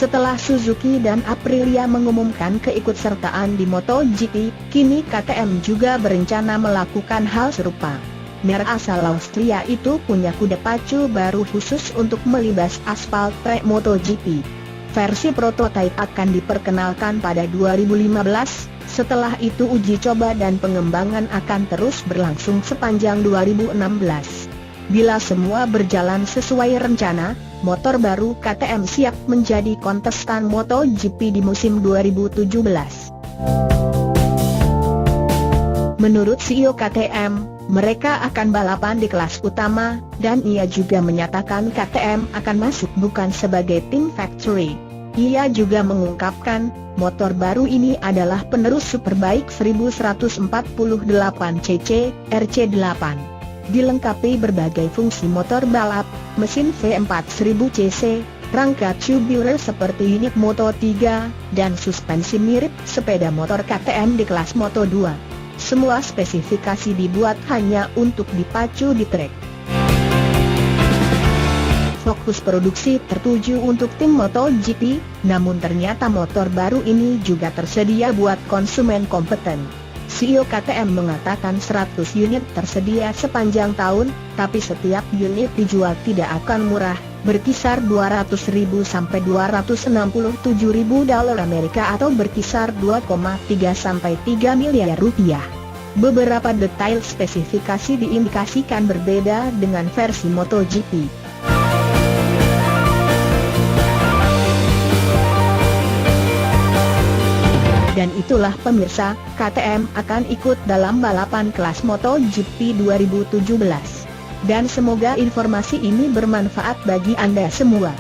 Setelah Suzuki dan Aprilia mengumumkan keikutsertaan di MotoGP, kini KTM juga berencana melakukan hal serupa. Merek asal Austria itu punya kuda pacu baru khusus untuk melibas aspal trek MotoGP. Versi prototipe akan diperkenalkan pada 2015, setelah itu uji coba dan pengembangan akan terus berlangsung sepanjang 2016. Bila semua berjalan sesuai rencana, motor baru KTM siap menjadi kontestan MotoGP di musim 2017. Menurut CEO KTM, mereka akan balapan di kelas utama, dan ia juga menyatakan KTM akan masuk bukan sebagai tim factory. Ia juga mengungkapkan, motor baru ini adalah penerus Superbike 1148cc, RC8. Dilengkapi berbagai fungsi motor balap, mesin V4 1000cc, rangka tubular seperti unit Moto3, dan suspensi mirip sepeda motor KTM di kelas Moto2. Semua spesifikasi dibuat hanya untuk dipacu di trek. Fokus produksi tertuju untuk tim MotoGP, namun ternyata motor baru ini juga tersedia buat konsumen kompeten. CEO KTM mengatakan 100 unit tersedia sepanjang tahun, tapi setiap unit dijual tidak akan murah, berkisar 200.000 sampai 267.000 dolar Amerika atau berkisar 2,3 sampai 3 miliar rupiah. Beberapa detail spesifikasi diindikasikan berbeda dengan versi MotoGP. Dan itulah pemirsa, KTM akan ikut dalam balapan kelas MotoGP 2017. Dan semoga informasi ini bermanfaat bagi Anda semua.